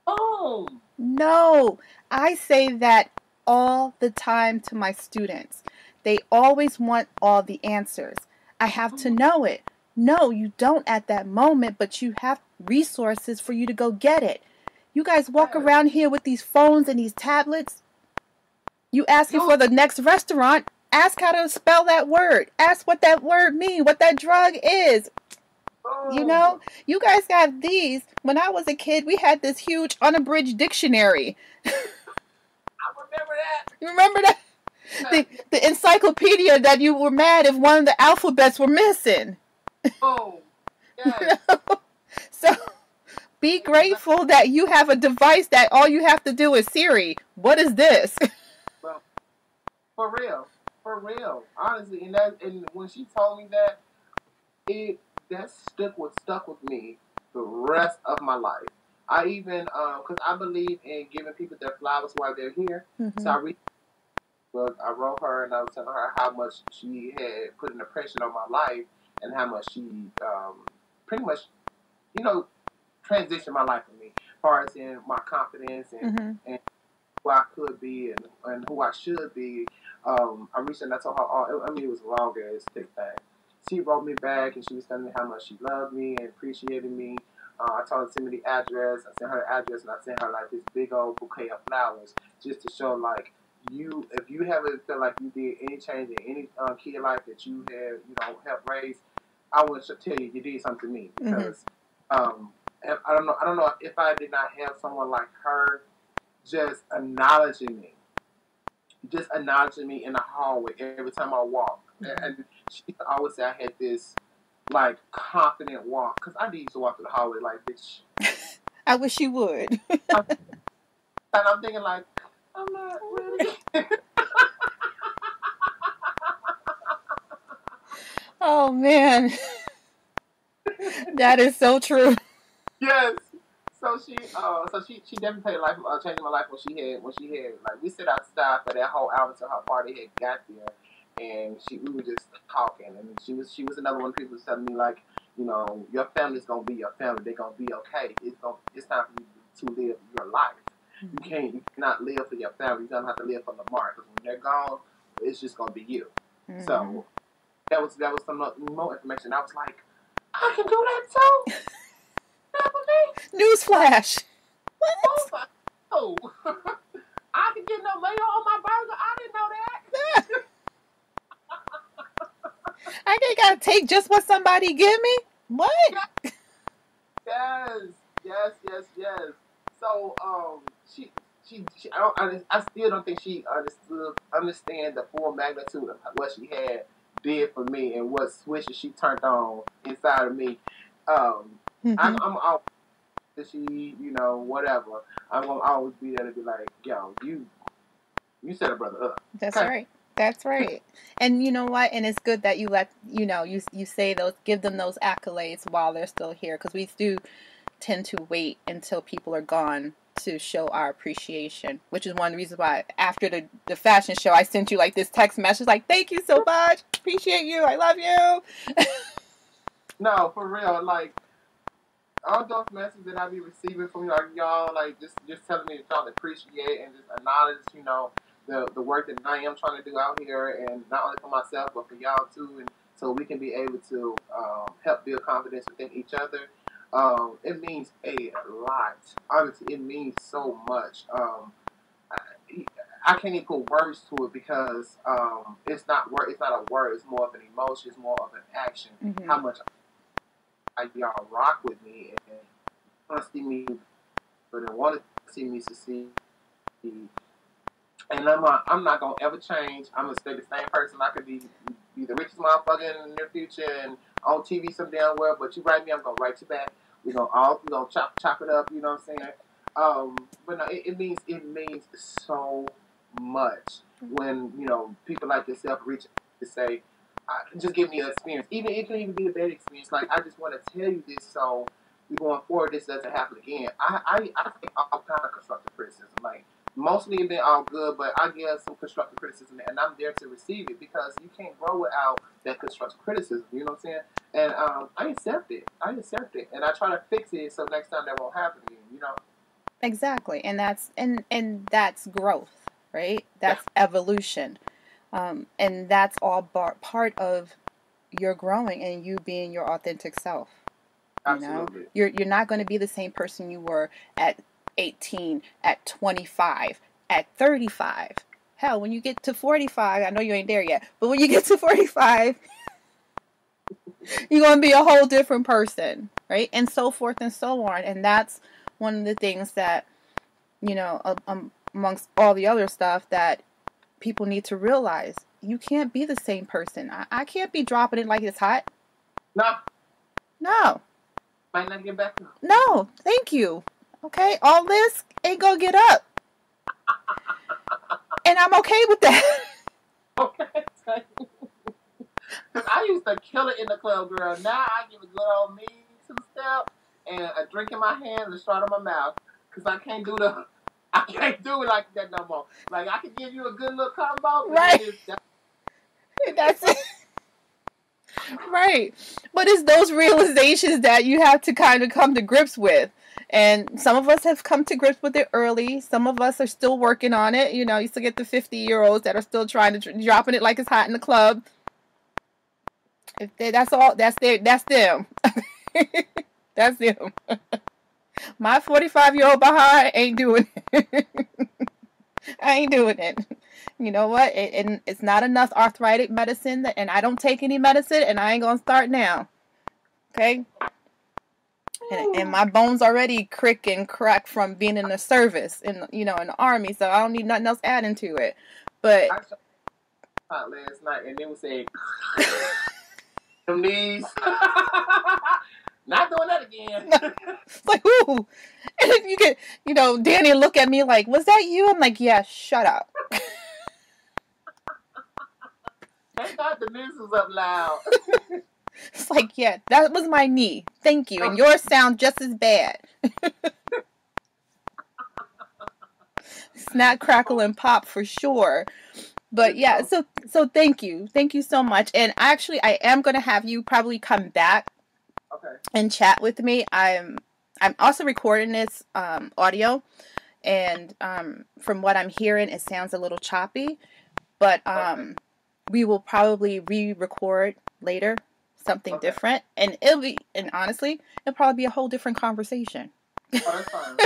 Boom. No. I say that all the time to my students. They always want all the answers. I have to know it. No, you don't at that moment, but you have resources for you to go get it. You guys walk around here with these phones and these tablets. You asking for the next restaurant. Ask how to spell that word. Ask what that word means, what that drug is. You know, you guys got these. When I was a kid, we had this huge unabridged dictionary. I remember that. You remember that? The encyclopedia that you were mad if one of the alphabets were missing. Oh, yes. You know? So be grateful that you have a device that all you have to do is Siri. What is this? Well, for real, honestly. And when she told me that, that stuck with me the rest of my life. I even because I believe in giving people their flowers while they're here. So I wrote her and I was telling her how much she had put an impression on my life and how much she pretty much, transitioned my life for me, as far as in my confidence and who I could be and who I should be. I reached out and I told her, it was a long ass thick thing. She wrote me back and she was telling me how much she loved me and appreciated me. I told her to send me the address. I sent her the address and I sent her like this big old bouquet of flowers just to show like if you haven't felt like you did any change in any kid life that you have helped raise, I would tell you did something to me because I don't know if I did not have someone like her just acknowledging me in the hallway every time I walk. And she always say I had this like confident walk because I used to walk through the hallway like this. I wish you would. And I'm thinking like, I'm not really. Oh man, that is so true. Yes. So she definitely changed my life when she had like we sit outside for that whole hour until her party had got there, and we were just talking, and she was another one of the people who was telling me like, your family's gonna be your family, they're gonna be okay. It's time for you to live your life. You cannot live for your family. You don't have to live for LaMark because when they're gone, it's just gonna be you. So that was some more information. I was like, I can do that too. Newsflash. What? Oh, I can get no mayo on my burger. I didn't know that. I ain't gotta take just what somebody give me. What? Yes. So I still don't think she understand the full magnitude of what she did for me and what switches she turned on inside of me. I'm always, whatever. I'm gonna always be there to be like, yo, you set a brother up. That's right. That's right. And you know what? And it's good that you let, you say give them those accolades while they're still here. Because we do tend to wait until people are gone to show our appreciation. Which is one of the reasons why after the fashion show, I sent you like this text message like, thank you so much. Appreciate you. I love you. No, for real. Like all those messages that I be receiving from y'all, like just telling me that y'all appreciate and just acknowledge, the work that I am trying to do out here, and not only for myself but for y'all too, and so we can be able to help build confidence within each other. It means a lot. Honestly, it means so much. I, I can't even put words to it because it's not word. It's not a word. It's more of an emotion. It's more of an action. Mm-hmm. How much y'all rock with me and want to see me, but want to see me succeed. And I'm not gonna ever change. I'm gonna stay the same person. I could be the richest motherfucker in the near future and on TV some damn well. But you write me, I'm gonna write you back. We gonna chop it up. You know what I'm saying? But no, it means so much when people like yourself reach to say, just give me an experience. Even it can even be a bad experience. Like I just want to tell you this, so we going forward, this doesn't happen again. I think all kind of constructive criticism. Like mostly it's been all good, but I get some constructive criticism, and I'm there to receive it because you can't grow without that constructive criticism. You know what I'm saying? And I accept it. And I try to fix it so next time that won't happen again. Exactly, and that's growth, right? That's evolution, and that's all part of your growing and you being your authentic self. Absolutely. You're not going to be the same person you were at 18, at 25, at 35. Hell, when you get to 45, I know you ain't there yet, but when you get to 45, you're going to be a whole different person, right? And so forth and so on. And that's one of the things that, amongst all the other stuff that people need to realize. You can't be the same person. I can't be dropping it like it's hot. No. Might not get back. No, thank you. Okay, all this ain't gonna get up. And I'm okay with that. Okay. Because I used to kill it in the club, girl. Now I give a good old me some step and a drink in my hand and a shot in my mouth. Because I can't do it like that no more. Like I can give you a good little combo. Right. That's it. Right. But it's those realizations that you have to kind of come to grips with. And some of us have come to grips with it early. Some of us are still working on it. You still get the 50-year-olds that are still trying to dropping it like it's hot in the club. That's them. That's them. My 45-year-old behind ain't doing it. I ain't doing it. You know what? It's not enough arthritic medicine, and I don't take any medicine, and I ain't gonna start now. Okay? And my bones already crick and crack from being in the service, in the army, so I don't need nothing else adding to it. But I shot last night, and they were saying, "Them knees." Not doing that again. It's like, ooh. And if you get, Danny look at me like, was that you? I'm like, yeah, shut up. Thank God the news was up loud. It's like, yeah, that was my knee. Thank you. And yours sound just as bad. Snap, crackle, and pop for sure. But yeah, so thank you. Thank you so much. And actually, I am going to have you probably come back and chat with me. I'm also recording this audio, and from what I'm hearing, it sounds a little choppy. But we will probably re-record later something different, and honestly, it'll probably be a whole different conversation. Oh, that's fine.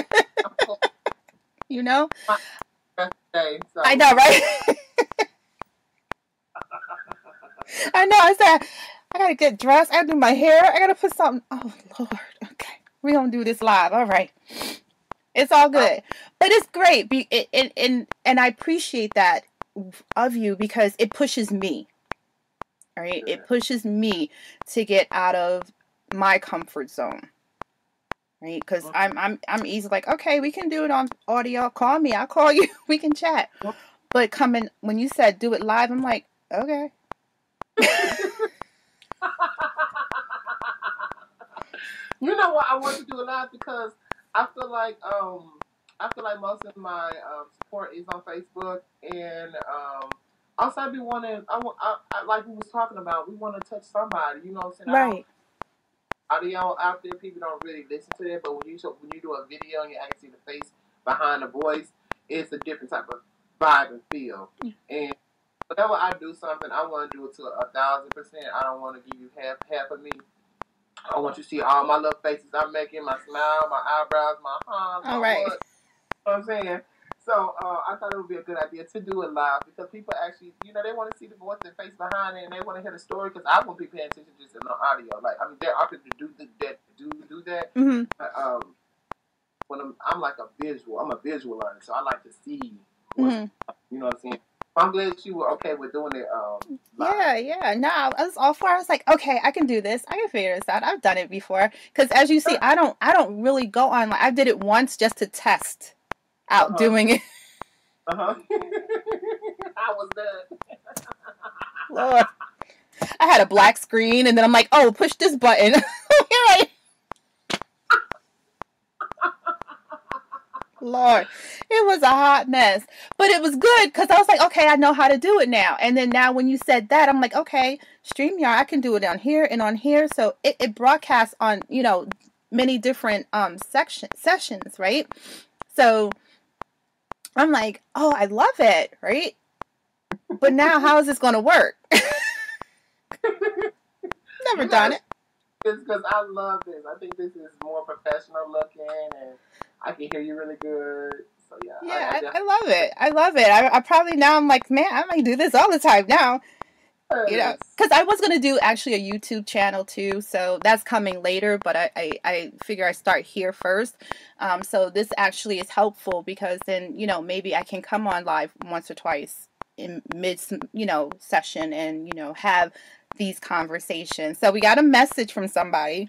You know? Day, so. I know, right? I know. I said I gotta get dressed. I gotta do my hair. I gotta put something. Oh Lord. Okay, we gonna do this live. All right. It's all good, but it's great. And I appreciate that of you because it pushes me. All right, it pushes me to get out of my comfort zone. Right, because I'm easy like, okay, we can do it on audio. Call me, I'll call you. We can chat. But when you said do it live, I'm like, okay. You know what? I want to do it live because I feel like most of my support is on Facebook, and also I be wanting. I like we was talking about. We want to touch somebody. You know what I'm saying? Right. audio out there, people don't really listen to it. But when you do a video and you actually see the face behind the voice, it's a different type of vibe and feel. And whenever I do something, I want to do it to 1,000%. I don't want to give you half of me. I want you to see all my little faces I'm making, my smile, my eyebrows, my arms, my right. what. You know what I'm saying? So I thought it would be a good idea to do it live because people actually, they want to see the voice and face behind it, and they want to hear the story because I won't be paying attention just in the audio. Like, I mean, there are people who do that. Mm-hmm. But, when I'm like a visual. I'm a visual learner, so I like to see what's, you know what I'm saying? I'm glad you were okay with doing it. Yeah. No, I was all for it. I was like, okay, I can do this. I can figure this out. I've done it before. Because as you see, I don't really go on. Like, I did it once just to test out doing it. I was done. Lord, I had a black screen, and then I'm like, oh, push this button. Here I am. Lord, it was a hot mess, but it was good because I was like, okay, I know how to do it now. And then now when you said that, I'm like, okay, StreamYard, I can do it on here and on here. So it broadcasts on, many different sessions, right? So I'm like, oh, I love it, right? But now how is this going to work? Never done it. It's because I love this. I think this is more professional looking, and I can hear you really good. So yeah, I love it. I love it. I probably now I'm like, man, I might do this all the time now. Because I was gonna do actually a YouTube channel too, so that's coming later. But I figure I start here first. So this actually is helpful because then maybe I can come on live once or twice in mid session and have these conversations. So we got a message from somebody.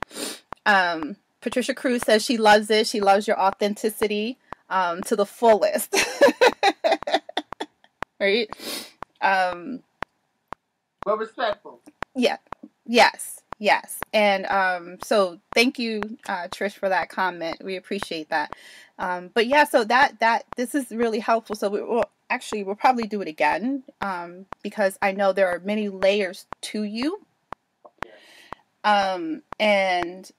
Patricia Cruz says she loves it. She loves your authenticity to the fullest. Right? But respectful. Yeah. Yes. And so thank you, Trish, for that comment. We appreciate that. But yeah, so that this is really helpful. So we'll probably do it again because I know there are many layers to you. And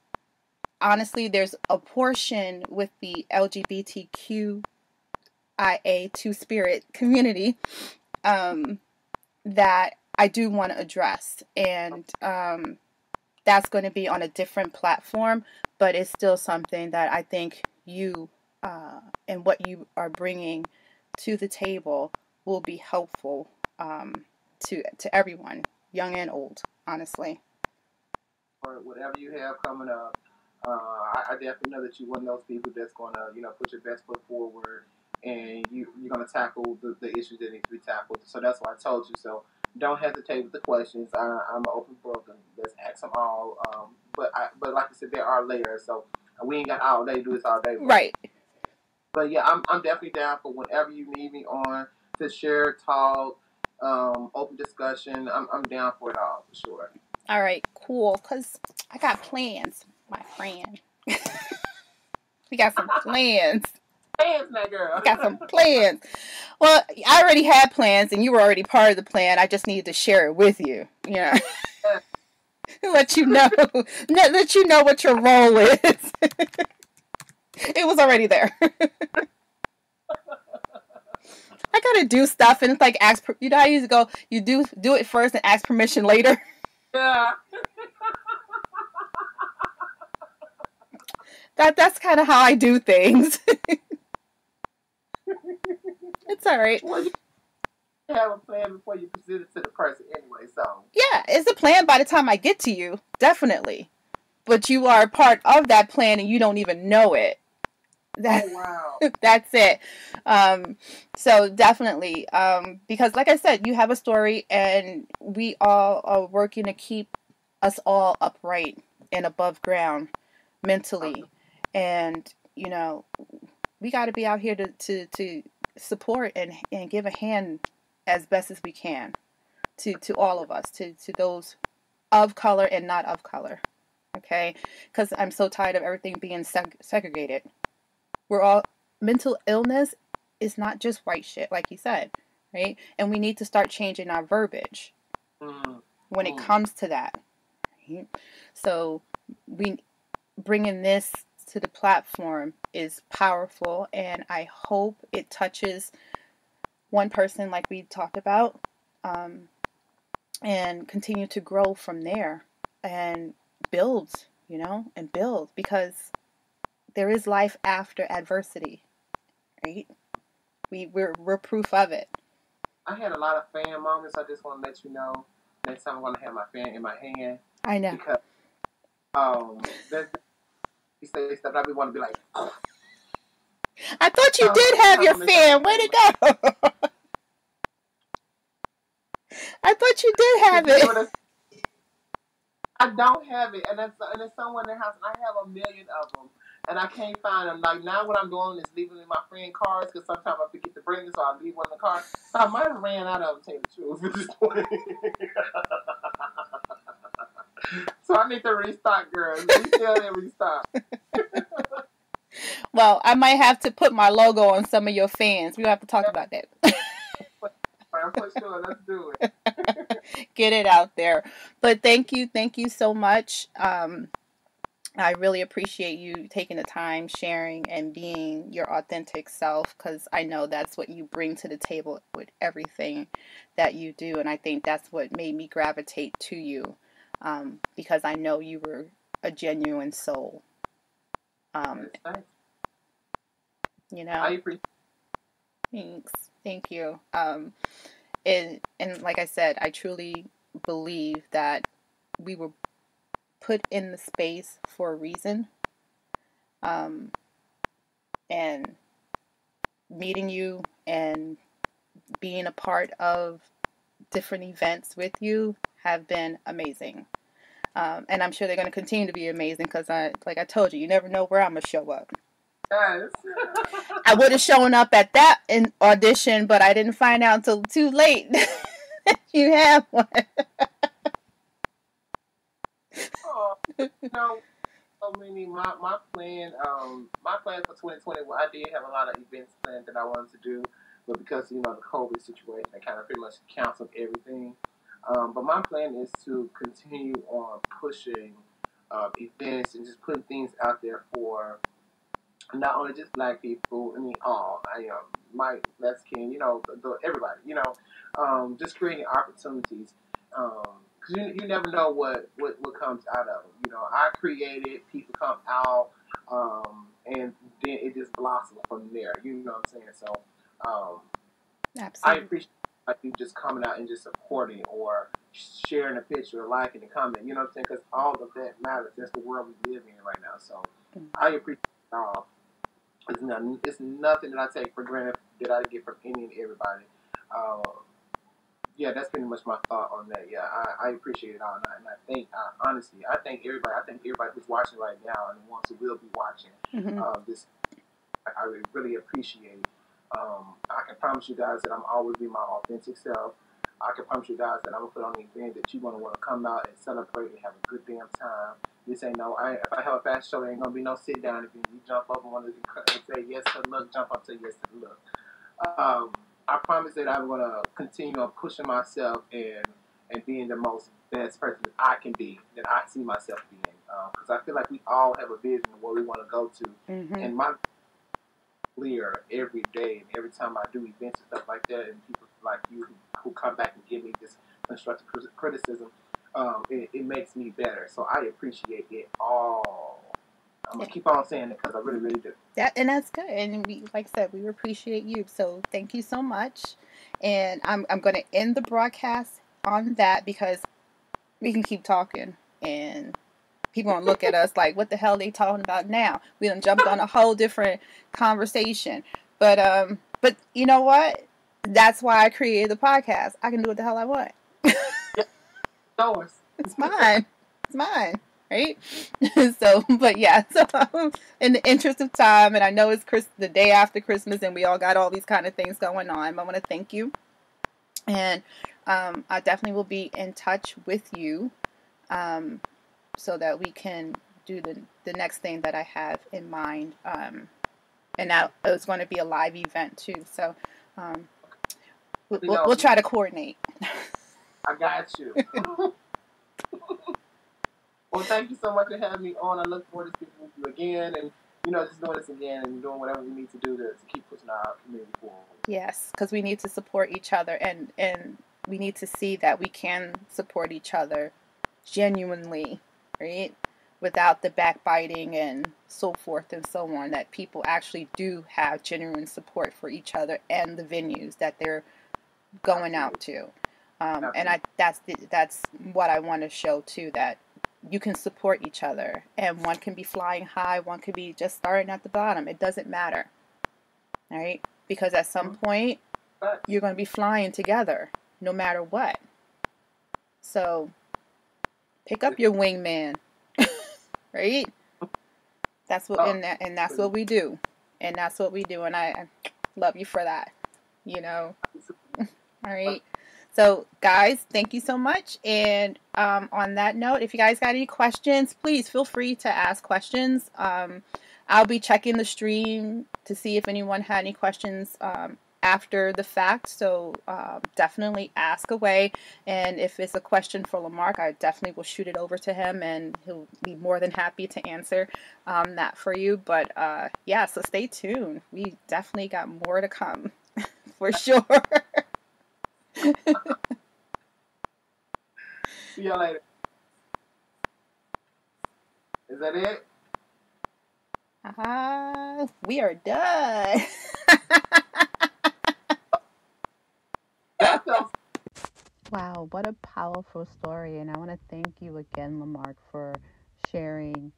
honestly, there's a portion with the LGBTQIA two-spirit community that I do want to address. And that's going to be on a different platform, but it's still something that I think you and what you are bringing to the table will be helpful to everyone, young and old, honestly. Or whatever you have coming up, I definitely know that you're one of those people that's going to, put your best foot forward, and you're going to tackle the issues that need to be tackled. So that's why I told you. So don't hesitate with the questions. I'm an open book, and let's ask them all. But like I said, there are layers, so we ain't got all day to do this all day. Right. But yeah, I'm definitely down for whenever you need me on to share, talk, open discussion. I'm down for it all, for sure. All right, cool, because I got plans, my friend. We got some plans. Plans, my girl. We got some plans. Well, I already had plans, and you were already part of the plan. I just needed to share it with you. Yeah. Let you know what your role is. It was already there. I gotta do stuff, and it's like you know how you used to go, you do it first and ask permission later. Yeah. That's kind of how I do things. It's all right. Well, you have a plan before you present it to the person anyway, so. Yeah, it's a plan by the time I get to you, definitely. But you are a part of that plan and you don't even know it. Oh, wow. That's it. So definitely, because like I said, you have a story and we all are working to keep us all upright and above ground mentally. And, we got to be out here to support and give a hand as best as we can to all of us, to those of color and not of color. Okay? Because I'm so tired of everything being segregated. We're all, mental illness is not just white shit, like you said, right? And we need to start changing our verbiage when it comes to that. Right? So we bringing this to the platform is powerful, and I hope it touches one person like we talked about, um, and continue to grow from there and build, and build, because there is life after adversity, right? We're proof of it. I had a lot of fan moments. I just want to let you know next time I'm going to have my fan in my hand. I know. Because there's he say stuff I want to be like. I thought you did have your fan. Where'd it go? I thought you did have it. I don't have it, and it's somewhere in the house, and I have a million of them, and I can't find them. Like now, what I'm doing is leaving in my friend cars because sometimes I forget to bring it, so I leave one in the car. So I might have ran out of them. Tell you the truth. So I need to restock, girls. Resell and restock. Well, I might have to put my logo on some of your fans. We have to talk about that. For sure, let's do it. Get it out there. But thank you so much. I really appreciate you taking the time, sharing, and being your authentic self, because I know that's what you bring to the table with everything that you do, and I think that's what made me gravitate to you, because I know you were a genuine soul. I appreciate. Thanks. Thank you. And like I said, I truly believe that we were put in the space for a reason. And meeting you and being a part of different events with you have been amazing. And I'm sure they're going to continue to be amazing because, like I told you, you never know where I'm going to show up. Yes. I would have shown up at that audition, but I didn't find out until too late. You have one. Oh, I mean, my plan for 2020. Well, I did have a lot of events planned that I wanted to do, but because the COVID situation, they kind of pretty much canceled everything. But my plan is to continue on pushing events and just putting things out there for not only just Black people. I mean, my Mexican, everybody, just creating opportunities. Because you never know what comes out of them. I created, people come out, and then it just blossoms from there. You know what I'm saying? So, Absolutely. I appreciate you just coming out and just supporting or sharing a picture or liking a comment. You know what I'm saying? Because all of that matters. That's the world we live in right now. So, I appreciate it all. It's nothing that I take for granted that I get from any and everybody. Yeah, that's pretty much my thought on that. Yeah, I appreciate it all, and I think honestly, I thank everybody who's watching right now and the ones who will be watching. This I really appreciate. I can promise you guys that I'm always be my authentic self. I can promise you guys that I'm gonna put on an event that you're gonna want to come out and celebrate and have a good damn time. This ain't if I have a fashion show, there ain't gonna be no sit down. If you jump up and want to say yes to the look, jump up to yes to the look. I promise that I'm gonna continue on pushing myself and being the most best person that I can be, that I see myself being. Because I feel like we all have a vision of where we want to go to, and my clear every day and every time I do events and stuff like that, and people like you who come back and give me this constructive criticism, it makes me better. So I appreciate it all. I'm gonna keep on saying it because I really, really do. And that's good. And like I said, we appreciate you. So thank you so much. And I'm going to end the broadcast on that because we can keep talking and people gonna look at us like, what the hell are they talking about now? We done jumped on a whole different conversation. But you know what? That's why I created the podcast. I can do what the hell I want. It's mine. It's mine. Right? So, but yeah, so in the interest of time, and I know it's the day after Christmas and we all got all these kind of things going on, I want to thank you. And I definitely will be in touch with you so that we can do the next thing that I have in mind. And that it's going to be a live event too. So we'll try to coordinate. I got you. Well, thank you so much for having me on. I look forward to speaking with you again, and just doing this again and doing whatever we need to do to keep pushing our community forward. Yes, because we need to support each other, and we need to see that we can support each other genuinely, right? Without the backbiting and so forth and so on, that people actually do have genuine support for each other and the venues that they're going out to. And that's what I want to show too, that you can support each other, and one can be flying high, one can be just starting at the bottom. It doesn't matter, all right? Because at some point you're going to be flying together no matter what. So pick up your wingman. Right? That's what and that's what we do. And that's what we do, and I love you for that. All right. So guys, thank you so much. And on that note, if you guys got any questions, please feel free to ask questions. I'll be checking the stream to see if anyone had any questions after the fact. So definitely ask away. And if it's a question for LaMark, I definitely will shoot it over to him, and he'll be more than happy to answer that for you. But yeah, so stay tuned. We definitely got more to come for sure. See y'all later. Is that it? We are done. Wow, what a powerful story. And I want to thank you again, LaMark, for sharing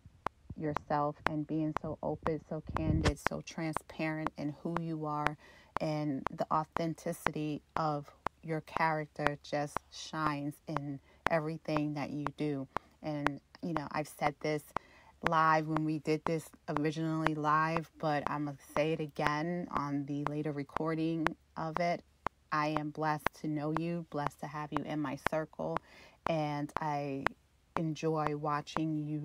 yourself and being so open, so candid, so transparent in who you are, and the authenticity of your character just shines in everything that you do. And, I've said this live when we did this originally live, but I'm going to say it again on the later recording of it. I am blessed to know you, blessed to have you in my circle, and I enjoy watching you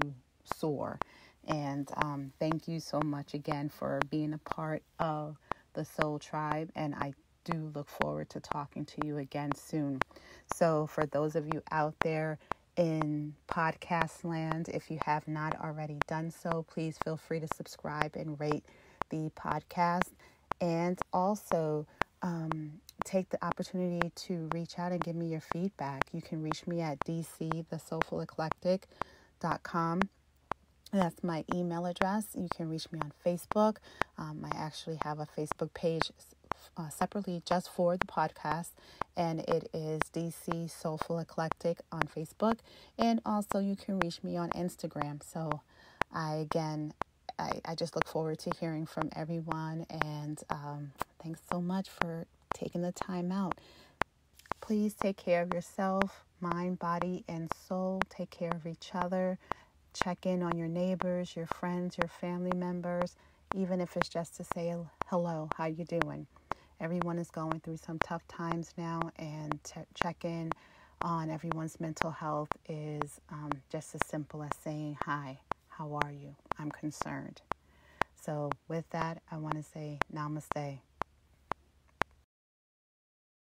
soar. And thank you so much again for being a part of the Soul Tribe, and I do look forward to talking to you again soon. So for those of you out there in podcast land, if you have not already done so, please feel free to subscribe and rate the podcast. And also take the opportunity to reach out and give me your feedback. You can reach me at dcthesoulfuleclectic.com. That's my email address. You can reach me on Facebook. I actually have a Facebook page separately just for the podcast, and it is DC Soulful Eclectic on Facebook. And also you can reach me on Instagram. So I just look forward to hearing from everyone, and thanks so much for taking the time out. Please take care of yourself, mind, body, and soul. Take care of each other. Check in on your neighbors, your friends, your family members, even if it's just to say hello, how you doing? Everyone is going through some tough times now, and check in on everyone's mental health is just as simple as saying, hi, how are you? I'm concerned. So with that, I want to say namaste.